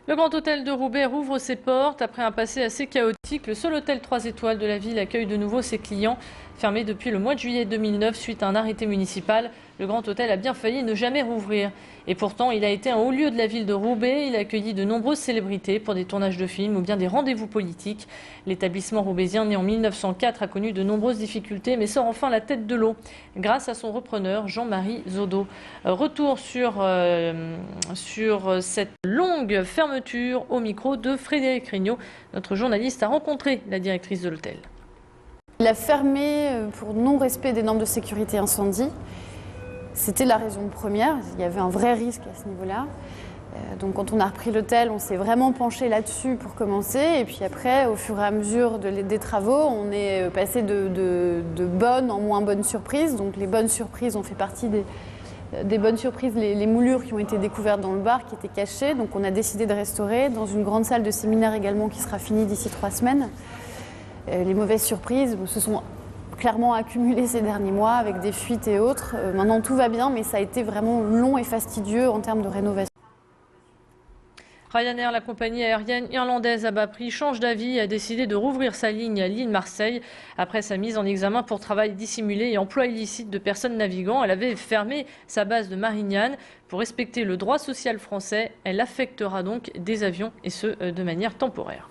Le Grand Hôtel de Roubaix rouvre ses portes. Après un passé assez chaotique, le seul hôtel 3 étoiles de la ville accueille de nouveau ses clients. Fermé depuis le mois de juillet 2009 suite à un arrêté municipal, le Grand Hôtel a bien failli ne jamais rouvrir. Et pourtant, il a été un haut lieu de la ville de Roubaix. Il a accueilli de nombreuses célébrités pour des tournages de films ou bien des rendez-vous politiques. L'établissement roubaisien, né en 1904, a connu de nombreuses difficultés, mais sort enfin la tête de l'eau grâce à son repreneur Jean-Marie Zodo. Retour sur cette longue fermeture au micro de Frédéric Regnault. Notre journaliste a rencontré la directrice de l'hôtel. Il a fermé pour non-respect des normes de sécurité incendie. C'était la raison première. Il y avait un vrai risque à ce niveau-là. Donc quand on a repris l'hôtel, on s'est vraiment penché là-dessus pour commencer. Et puis après, au fur et à mesure des travaux, on est passé de bonnes en moins bonnes surprises. Donc les bonnes surprises ont fait partie des bonnes surprises, les moulures qui ont été découvertes dans le bar, qui étaient cachées. Donc on a décidé de restaurer dans une grande salle de séminaire également qui sera finie d'ici 3 semaines. Les mauvaises surprises se sont clairement accumulées ces derniers mois avec des fuites et autres. Maintenant tout va bien, mais ça a été vraiment long et fastidieux en termes de rénovation. Ryanair, la compagnie aérienne irlandaise à bas prix, change d'avis et a décidé de rouvrir sa ligne à Lille-Marseille. Après sa mise en examen pour travail dissimulé et emploi illicite de personnes navigant, elle avait fermé sa base de Marignane. Pour respecter le droit social français, elle affectera donc des avions et ce de manière temporaire.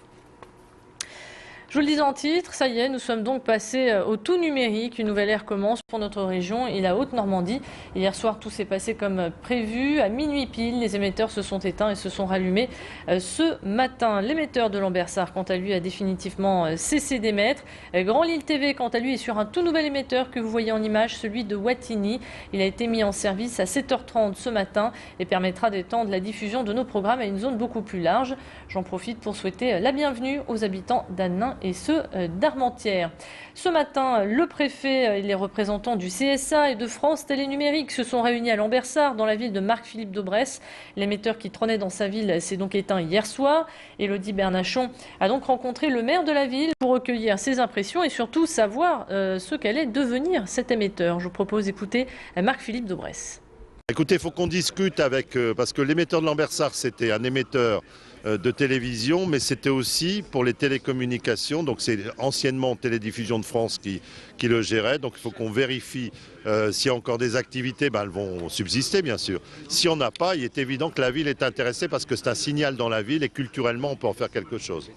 Je vous le disais en titre, ça y est, nous sommes donc passés au tout numérique. Une nouvelle ère commence pour notre région et la Haute-Normandie. Hier soir, tout s'est passé comme prévu. À minuit pile, les émetteurs se sont éteints et se sont rallumés ce matin. L'émetteur de Lambersart, quant à lui, a définitivement cessé d'émettre. Grand Lille TV, quant à lui, est sur un tout nouvel émetteur que vous voyez en image, celui de Wattignies. Il a été mis en service à 7h30 ce matin et permettra d'étendre la diffusion de nos programmes à une zone beaucoup plus large. J'en profite pour souhaiter la bienvenue aux habitants d'Annin et ceux d'Armentières. Ce matin, le préfet et les représentants du CSA et de France Télénumérique se sont réunis à Lambersart, dans la ville de Marc-Philippe Daubresse. L'émetteur qui trônait dans sa ville s'est donc éteint hier soir. Élodie Bernachon a donc rencontré le maire de la ville pour recueillir ses impressions et surtout savoir ce qu'allait devenir cet émetteur. Je vous propose d'écouter Marc-Philippe Daubresse. Écoutez, il faut qu'on discute avec, parce que l'émetteur de Lambersart, c'était un émetteur de télévision, mais c'était aussi pour les télécommunications, donc c'est anciennement Télédiffusion de France qui le gérait, donc il faut qu'on vérifie s'il y a encore des activités, elles vont subsister bien sûr. Si on n'a pas, il est évident que la ville est intéressée parce que c'est un signal dans la ville et culturellement on peut en faire quelque chose.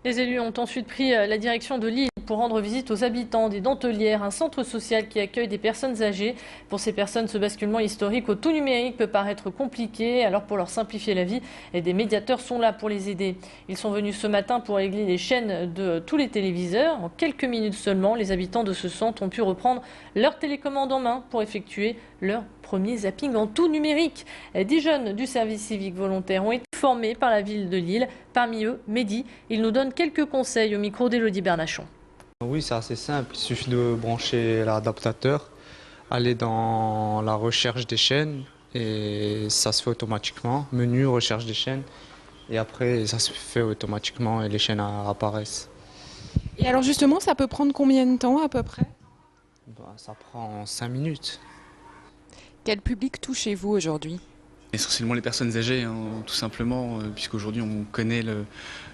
Les élus ont ensuite pris la direction de Lille pour rendre visite aux habitants des Dentelières, un centre social qui accueille des personnes âgées. Pour ces personnes, ce basculement historique au tout numérique peut paraître compliqué. Alors pour leur simplifier la vie, des médiateurs sont là pour les aider. Ils sont venus ce matin pour régler les chaînes de tous les téléviseurs. En quelques minutes seulement, les habitants de ce centre ont pu reprendre leur télécommande en main pour effectuer leur premier zapping en tout numérique. 10 jeunes du service civique volontaire ont été formés par la ville de Lille. Parmi eux, Mehdi. Il nous donne quelques conseils au micro d'Élodie Bernachon. Oui, c'est assez simple. Il suffit de brancher l'adaptateur, aller dans la recherche des chaînes et ça se fait automatiquement. Menu, recherche des chaînes et après ça se fait automatiquement et les chaînes apparaissent. Et alors justement, ça peut prendre combien de temps à peu près? Ça prend 5 minutes. Quel public touchez-vous aujourd'hui? Essentiellement les personnes âgées, tout simplement, puisqu'aujourd'hui on connaît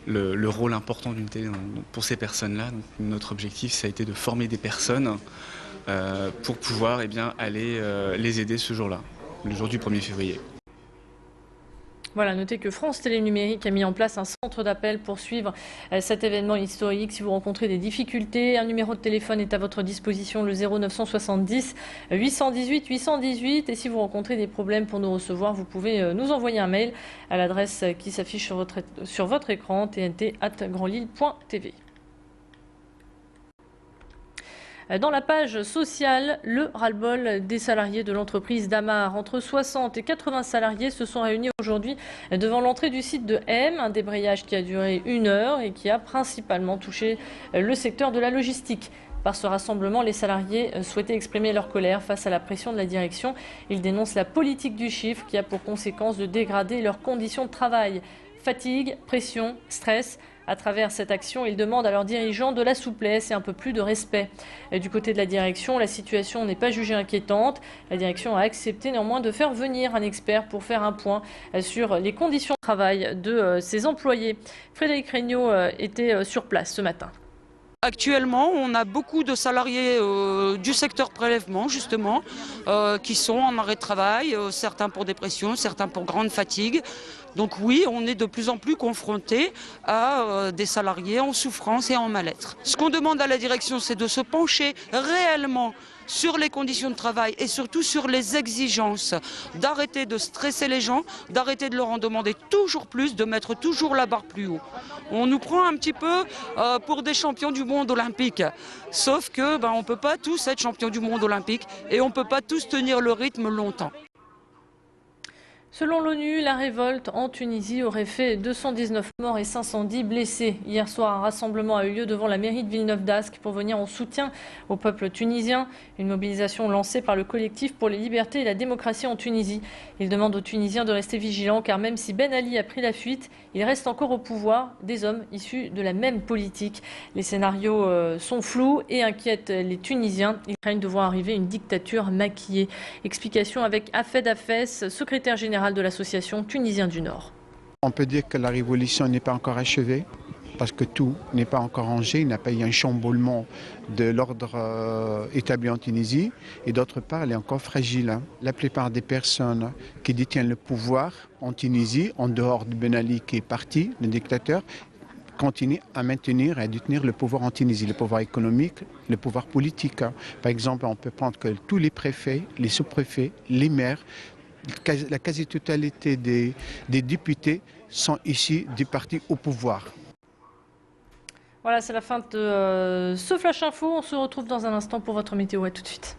le rôle important d'une télé pour ces personnes-là. Donc, notre objectif, ça a été de former des personnes pour pouvoir aller les aider ce jour-là, le jour du 1er février. Voilà, notez que France Télénumérique a mis en place un centre d'appel pour suivre cet événement historique. Si vous rencontrez des difficultés, un numéro de téléphone est à votre disposition, le 0970 818 818. Et si vous rencontrez des problèmes pour nous recevoir, vous pouvez nous envoyer un mail à l'adresse qui s'affiche sur votre écran, tnt@grandlille.tv. Dans la page sociale, le ras-le-bol des salariés de l'entreprise Damar. Entre 60 et 80 salariés se sont réunis aujourd'hui devant l'entrée du site de M, un débrayage qui a duré 1 heure et qui a principalement touché le secteur de la logistique. Par ce rassemblement, les salariés souhaitaient exprimer leur colère face à la pression de la direction. Ils dénoncent la politique du chiffre qui a pour conséquence de dégrader leurs conditions de travail. Fatigue, pression, stress. À travers cette action, ils demandent à leurs dirigeants de la souplesse et un peu plus de respect. Et du côté de la direction, la situation n'est pas jugée inquiétante. La direction a accepté néanmoins de faire venir un expert pour faire un point sur les conditions de travail de ses employés. Frédéric Regnault était sur place ce matin. Actuellement, on a beaucoup de salariés du secteur prélèvement, justement, qui sont en arrêt de travail, certains pour dépression, certains pour grande fatigue. Donc oui, on est de plus en plus confronté à des salariés en souffrance et en mal-être. Ce qu'on demande à la direction, c'est de se pencher réellement sur les conditions de travail et surtout sur les exigences, d'arrêter de stresser les gens, d'arrêter de leur en demander toujours plus, de mettre toujours la barre plus haut. On nous prend un petit peu pour des champions du monde olympique, sauf que on ne peut pas tous être champions du monde olympique et on ne peut pas tous tenir le rythme longtemps. Selon l'ONU, la révolte en Tunisie aurait fait 219 morts et 510 blessés. Hier soir, un rassemblement a eu lieu devant la mairie de Villeneuve-d'Ascq pour venir en soutien au peuple tunisien. Une mobilisation lancée par le collectif pour les libertés et la démocratie en Tunisie. Il demande aux Tunisiens de rester vigilants car même si Ben Ali a pris la fuite, il reste encore au pouvoir des hommes issus de la même politique. Les scénarios sont flous et inquiètent les Tunisiens. Ils craignent de voir arriver une dictature maquillée. Explication avec Afed Hafez, secrétaire général de l'association Tunisien du Nord. On peut dire que la révolution n'est pas encore achevée parce que tout n'est pas encore rangé. Il n'y a pas eu un chamboulement de l'ordre établi en Tunisie et d'autre part, elle est encore fragile. La plupart des personnes qui détiennent le pouvoir en Tunisie, en dehors de Ben Ali qui est parti, le dictateur, continuent à maintenir et à détenir le pouvoir en Tunisie, le pouvoir économique, le pouvoir politique. Par exemple, on peut prendre que tous les préfets, les sous-préfets, les maires, la quasi-totalité des députés sont issus du parti au pouvoir. Voilà, c'est la fin de ce Flash Info. On se retrouve dans un instant pour votre météo. À tout de suite.